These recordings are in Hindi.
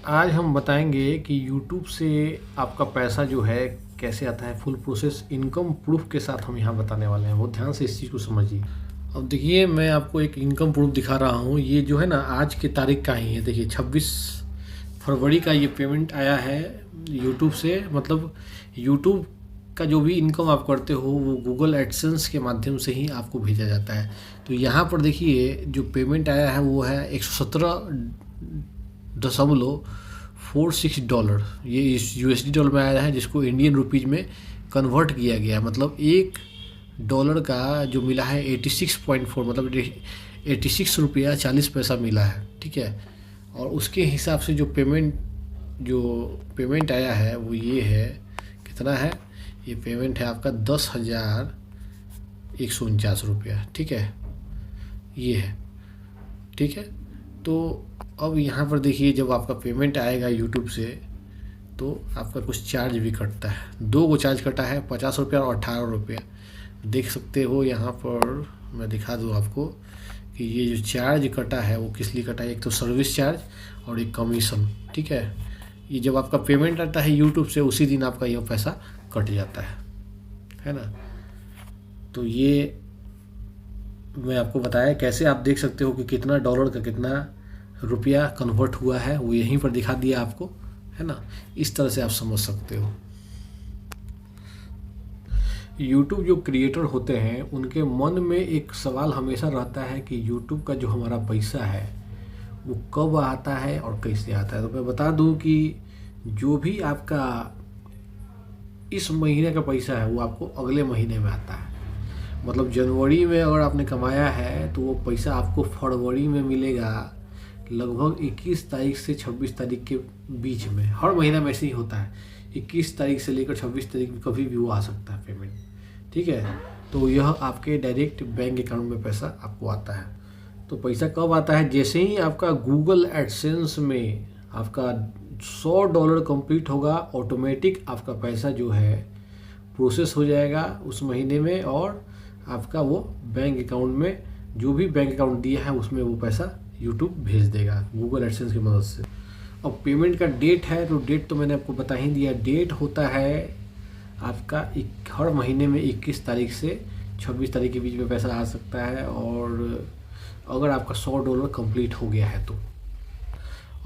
आज हम बताएंगे कि YouTube से आपका पैसा जो है कैसे आता है। फुल प्रोसेस इनकम प्रूफ के साथ हम यहाँ बताने वाले हैं। बहुत ध्यान से इस चीज़ को समझिए। अब देखिए, मैं आपको एक इनकम प्रूफ दिखा रहा हूँ। ये जो है ना, आज की तारीख का ही है। देखिए 26 फरवरी का ये पेमेंट आया है YouTube से। मतलब YouTube का जो भी इनकम आप करते हो वो गूगल एडसेंस के माध्यम से ही आपको भेजा जाता है। तो यहाँ पर देखिए, जो पेमेंट आया है वो है 117.46 डॉलर। ये इस USD डॉलर में आया है, जिसको इंडियन रुपीज़ में कन्वर्ट किया गया। मतलब $1 का जो मिला है 86.4, मतलब 86 रुपया 40 पैसा मिला है। ठीक है। और उसके हिसाब से जो पेमेंट आया है वो ये है। कितना है ये पेमेंट? है आपका 10,149 रुपया। ठीक है, ये है। ठीक है। तो अब यहाँ पर देखिए, जब आपका पेमेंट आएगा YouTube से तो आपका कुछ चार्ज भी कटता है। 2 चार्ज कटा है, 50 रुपया और 18 रुपया। देख सकते हो यहाँ पर, मैं दिखा दूँ आपको कि ये जो चार्ज कटा है वो किस लिए कटा है। एक तो सर्विस चार्ज और एक कमीशन। ठीक है। ये जब आपका पेमेंट आता है YouTube से, उसी दिन आपका यह पैसा कट जाता है ना। तो ये मैं आपको बताया कैसे आप देख सकते हो कि कितना डॉलर का कितना रुपया कन्वर्ट हुआ है, वो यहीं पर दिखा दिया आपको, है ना। इस तरह से आप समझ सकते हो। YouTube जो क्रिएटर होते हैं उनके मन में एक सवाल हमेशा रहता है कि YouTube का जो हमारा पैसा है वो कब आता है और कैसे आता है। तो मैं बता दूं कि जो भी आपका इस महीने का पैसा है वो आपको अगले महीने में आता है। मतलब जनवरी में अगर आपने कमाया है तो वो पैसा आपको फरवरी में मिलेगा, लगभग 21 तारीख से 26 तारीख के बीच में। हर महीना में ऐसे ही होता है, 21 तारीख से लेकर 26 तारीख में कभी भी वो आ सकता है पेमेंट। ठीक है। तो यह आपके डायरेक्ट बैंक अकाउंट में पैसा आपको आता है। तो पैसा कब आता है? जैसे ही आपका गूगल एडसेंस में आपका $100 कंप्लीट होगा, ऑटोमेटिक आपका पैसा जो है प्रोसेस हो जाएगा उस महीने में, और आपका वो बैंक अकाउंट में, जो भी बैंक अकाउंट दिया है उसमें वो पैसा YouTube भेज देगा गूगल एडसेंस की मदद से। अब पेमेंट का डेट है, तो डेट तो मैंने आपको बता ही दिया। डेट होता है आपका हर महीने में 21 तारीख से 26 तारीख के बीच में पैसा आ सकता है। और अगर आपका $100 कंप्लीट हो गया है तो।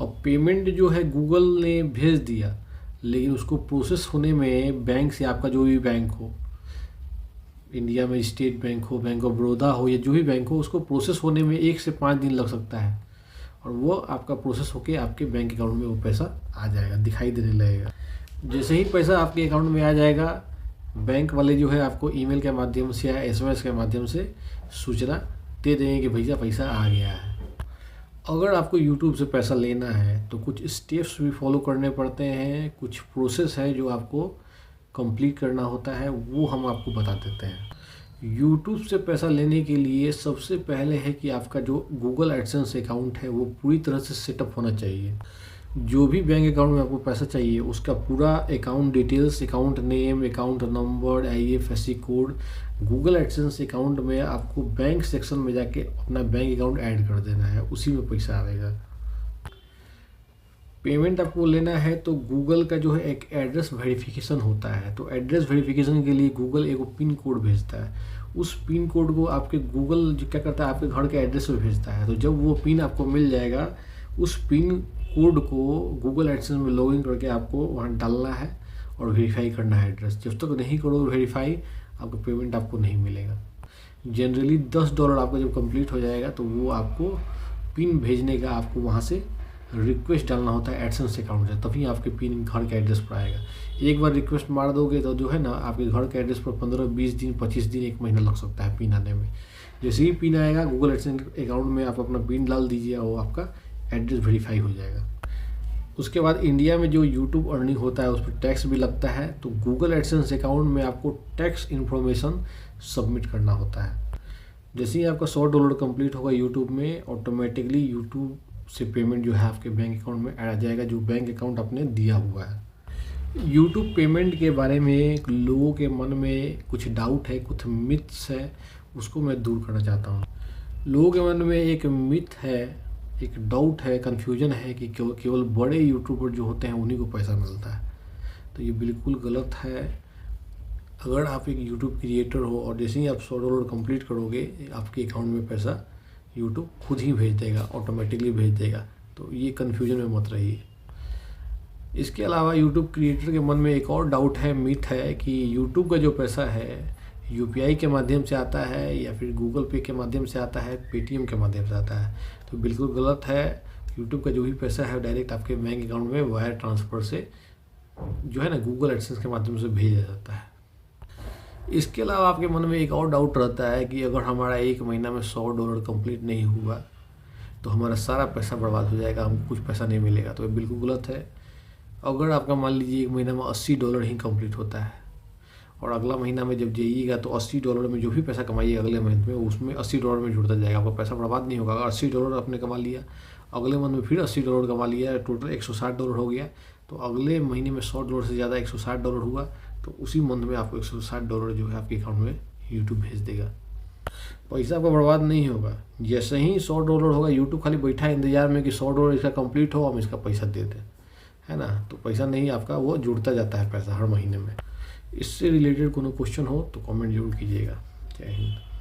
अब पेमेंट जो है गूगल ने भेज दिया, लेकिन उसको प्रोसेस होने में बैंक से, आपका जो भी बैंक हो, इंडिया में स्टेट बैंक हो, बैंक ऑफ बड़ौदा हो, या जो भी बैंक हो, उसको प्रोसेस होने में 1 से 5 दिन लग सकता है। और वो आपका प्रोसेस होके आपके बैंक अकाउंट में वो पैसा आ जाएगा, दिखाई देने लगेगा। जैसे ही पैसा आपके अकाउंट में आ जाएगा, बैंक वाले जो है आपको ईमेल के माध्यम से या SMS के माध्यम से सूचना दे देंगे कि भैया पैसा आ गया है। अगर आपको YouTube से पैसा लेना है तो कुछ स्टेप्स भी फॉलो करने पड़ते हैं, कुछ प्रोसेस है जो आपको कंप्लीट करना होता है, वो हम आपको बता देते हैं। YouTube से पैसा लेने के लिए सबसे पहले है कि आपका जो गूगल एडसेंस अकाउंट है वो पूरी तरह से सेटअप होना चाहिए। जो भी बैंक अकाउंट में आपको पैसा चाहिए उसका पूरा account details, account name, account number, IFSC code, Google AdSense account में आपको बैंक सेक्शन में जाके अपना बैंक अकाउंट ऐड कर देना है, उसी में पैसा आएगा। पेमेंट आपको लेना है तो गूगल का जो है एक एड्रेस वेरिफिकेशन होता है। तो एड्रेस वेरिफिकेशन के लिए गूगल एक पिन कोड भेजता है। उस पिन कोड को आपके गूगल जो क्या करता है, आपके घर के एड्रेस पे भेजता है। तो जब वो पिन आपको मिल जाएगा, उस पिन कोड को गूगल एडसेंस में लॉगिन करके आपको वहाँ डालना है और वेरीफाई करना है एड्रेस। जब तक नहीं करो वेरीफाई, आपका पेमेंट आपको नहीं मिलेगा। जनरली $10 आपका जब कंप्लीट हो जाएगा तो वो आपको पिन भेजने का, आपको वहाँ से रिक्वेस्ट डालना होता है एडसेंस अकाउंट से, तभी आपके पिन घर के एड्रेस पर आएगा। एक बार रिक्वेस्ट मार दोगे तो जो है ना, आपके घर के एड्रेस पर 15, 20 दिन, 25 दिन, 1 महीना लग सकता है पिन आने में। जैसे ही पिन आएगा गूगल एडसेंस अकाउंट में आप अपना पिन डाल दीजिए और आपका एड्रेस वेरीफाई हो जाएगा। उसके बाद इंडिया में जो YouTube अर्निंग होता है उस पर टैक्स भी लगता है। तो गूगल एडसेंस अकाउंट में आपको टैक्स इन्फॉर्मेशन सबमिट करना होता है। जैसे ही आपका $100 कंप्लीट होगा YouTube में, ऑटोमेटिकली YouTube से पेमेंट जो है आपके बैंक अकाउंट में आ जाएगा, जो बैंक अकाउंट आपने दिया हुआ है। YouTube पेमेंट के बारे में लोगों के मन में कुछ डाउट है, कुछ मिथ्स है, उसको मैं दूर करना चाहता हूँ। लोगों के मन में एक मिथ है, एक डाउट है, कन्फ्यूजन है कि केवल बड़े यूट्यूबर जो होते हैं उन्हीं को पैसा मिलता है। तो ये बिल्कुल गलत है। अगर आप एक यूट्यूब क्रिएटर हो और जैसे ही आप $100 कंप्लीट करोगे, आपके अकाउंट में पैसा यूट्यूब खुद ही भेज देगा, ऑटोमेटिकली भेज देगा। तो ये कन्फ्यूजन में मत रहिए। इसके अलावा यूट्यूब क्रिएटर के मन में एक और डाउट है, मिथ है कि यूट्यूब का जो पैसा है यूपीआई के माध्यम से आता है या फिर गूगल पे के माध्यम से आता है, पेटीएम के माध्यम से आता है। तो बिल्कुल गलत है। यूट्यूब का जो भी पैसा है डायरेक्ट आपके बैंक अकाउंट में वायर ट्रांसफ़र से जो है ना गूगल एडसेंस के माध्यम से भेजा जाता है। इसके अलावा आपके मन में एक और डाउट रहता है कि अगर हमारा 1 महीना में $100 कंप्लीट नहीं हुआ तो हमारा सारा पैसा बर्बाद हो जाएगा, हमको कुछ पैसा नहीं मिलेगा। तो ये बिल्कुल गलत है। अगर आपका मान लीजिए 1 महीना में $80 ही कंप्लीट होता है और अगला महीना में जब जाइएगा तो $80 में जो भी पैसा कमाइए अगले महीने में, उसमें $80 में जुड़ता जाएगा, आपका पैसा बर्बाद नहीं होगा। अगर $80 आपने कमा लिया, अगले मंथ में फिर $80 कमा लिया, टोटल $160 हो गया, तो अगले महीने में $100 से ज़्यादा $160 हुआ, तो उसी मंथ में आपको $160 जो है आपके अकाउंट में यूट्यूब भेज देगा। पैसा आपका बर्बाद नहीं होगा। जैसे ही $100 होगा, यूट्यूब खाली बैठा है इंतजार में कि $100 इसका कंप्लीट हो, हम इसका पैसा दे दें, है ना। तो पैसा नहीं, आपका वो जुड़ता जाता है पैसा हर महीने में। इससे रिलेटेड कोनो क्वेश्चन हो तो कमेंट जरूर कीजिएगा। जय हिंद।